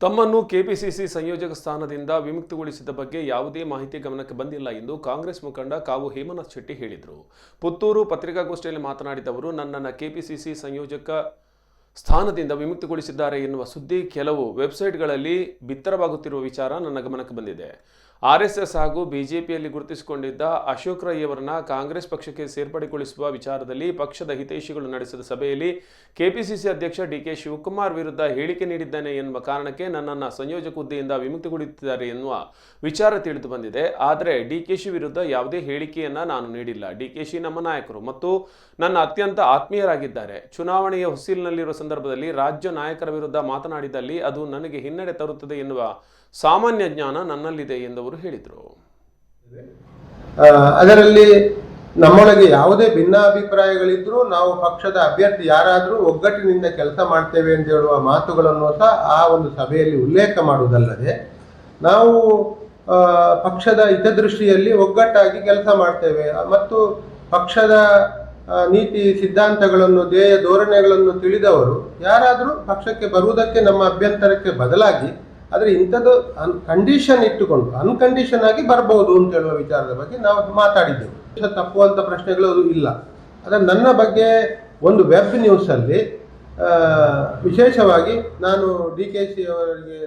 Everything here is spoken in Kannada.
ತಮ್ಮನ್ನು ಕೆಪಿಸಿಸಿ ಸಂಯೋಜಕ ಸ್ಥಾನದಿಂದ ವಿಮುಕ್ತಿಗೊಳಿಸಿದ ಬಗ್ಗೆ ಯಾವುದೇ ಮಾಹಿತಿ ಗಮನಕ್ಕೆ ಬಂದಿಲ್ಲ ಎಂದು ಕಾಂಗ್ರೆಸ್ ಮುಖಂಡ ಕಾವು ಹೇಮನಾಥ್ ಶೆಟ್ಟಿ ಹೇಳಿದರು. ಪುತ್ತೂರು ಪತ್ರಿಕಾಗೋಷ್ಠಿಯಲ್ಲಿ ಮಾತನಾಡಿದ ಅವರು, ನನ್ನನ್ನು ಕೆಪಿಸಿಸಿ ಸಂಯೋಜಕ ಸ್ಥಾನದಿಂದ ವಿಮುಕ್ತಿಗೊಳಿಸಿದ್ದಾರೆ ಎನ್ನುವ ಸುದ್ದಿ ಕೆಲವು ವೆಬ್ಸೈಟ್ಗಳಲ್ಲಿ ಬಿತ್ತರವಾಗುತ್ತಿರುವ ವಿಚಾರ ನನ್ನ ಗಮನಕ್ಕೆ ಬಂದಿದೆ. ಆರ್ಎಸ್ಎಸ್ ಹಾಗೂ ಬಿಜೆಪಿಯಲ್ಲಿ ಗುರುತಿಸಿಕೊಂಡಿದ್ದ ಅಶೋಕ್ ರೈ ಅವರನ್ನ ಕಾಂಗ್ರೆಸ್ ಪಕ್ಷಕ್ಕೆ ಸೇರ್ಪಡೆಗೊಳಿಸುವ ವಿಚಾರದಲ್ಲಿ ಪಕ್ಷದ ಹಿತೈಷಿಗಳು ನಡೆಸಿದ ಸಭೆಯಲ್ಲಿ ಕೆಪಿಸಿಸಿ ಅಧ್ಯಕ್ಷ ಡಿಕೆ ಶಿವಕುಮಾರ್ ವಿರುದ್ಧ ಹೇಳಿಕೆ ನೀಡಿದ್ದೇನೆ ಎನ್ನುವ ಕಾರಣಕ್ಕೆ ನನ್ನನ್ನು ಸಂಯೋಜಕ ಹುದ್ದೆಯಿಂದ ವಿಮುಕ್ತಿಗೊಳಿಸಿದ್ದಾರೆ ಎನ್ನುವ ವಿಚಾರ ತಿಳಿದು ಬಂದಿದೆ. ಆದರೆ ಡಿಕೆಶಿ ವಿರುದ್ಧ ಯಾವುದೇ ಹೇಳಿಕೆಯನ್ನ ನಾನು ನೀಡಿಲ್ಲ. ಡಿಕೆಶಿ ನಮ್ಮ ನಾಯಕರು ಮತ್ತು ನನ್ನ ಅತ್ಯಂತ ಆತ್ಮೀಯರಾಗಿದ್ದಾರೆ. ಚುನಾವಣೆಯ ಹೊಸ್ತಿಲಿನಲ್ಲಿರುವ ಸಂದರ್ಭದಲ್ಲಿ ರಾಜ್ಯ ನಾಯಕರ ವಿರುದ್ಧ ಮಾತನಾಡಿದಲ್ಲಿ ಅದು ನನಗೆ ಹಿನ್ನಡೆ ತರುತ್ತದೆ ಎನ್ನುವ ಸಾಮಾನ್ಯ ಜ್ಞಾನ ನನ್ನಲ್ಲಿದೆ ಎಂದವರು ಹೇಳಿದರು. ಅದರಲ್ಲಿ ನಮ್ಮೊಳಗೆ ಯಾವುದೇ ಭಿನ್ನಾಭಿಪ್ರಾಯಗಳಿದ್ರೂ ನಾವು ಪಕ್ಷದ ಅಭ್ಯರ್ಥಿ ಯಾರಾದರೂ ಒಗ್ಗಟ್ಟಿನಿಂದ ಕೆಲಸ ಮಾಡ್ತೇವೆ ಅಂತ ಹೇಳುವ ಮಾತುಗಳನ್ನು ಸಹ ಆ ಒಂದು ಸಭೆಯಲ್ಲಿ ಉಲ್ಲೇಖ ಮಾಡುವುದಲ್ಲದೆ, ನಾವು ಪಕ್ಷದ ಹಿತದೃಷ್ಟಿಯಲ್ಲಿ ಒಗ್ಗಟ್ಟಾಗಿ ಕೆಲಸ ಮಾಡ್ತೇವೆ ಮತ್ತು ಪಕ್ಷದ ನೀತಿ ಸಿದ್ಧಾಂತಗಳನ್ನು ಧ್ಯೇಯ ಧೋರಣೆಗಳನ್ನು ತಿಳಿದವರು ಯಾರಾದರೂ ಪಕ್ಷಕ್ಕೆ ಬರುವುದಕ್ಕೆ ನಮ್ಮ ಅಭ್ಯಂತರಕ್ಕೆ ಬದಲಾಗಿ ಆದರೆ ಇಂಥದ್ದು ಕಂಡೀಷನ್ ಇಟ್ಟುಕೊಂಡು ಅನ್ಕಂಡೀಷನ್ ಆಗಿ ಬರಬಹುದು ಅಂತ ಹೇಳುವ ವಿಚಾರದ ಬಗ್ಗೆ ನಾವು ಮಾತಾಡಿದ್ದೆವು. ತಪ್ಪುವಂಥ ಪ್ರಶ್ನೆಗಳು ಇಲ್ಲ. ಆದರೆ ನನ್ನ ಬಗ್ಗೆ ಒಂದು ವೆಬ್ ನ್ಯೂಸಲ್ಲಿ ವಿಶೇಷವಾಗಿ ನಾನು ಡಿ ಕೆ ಶಿ ಅವರಿಗೆ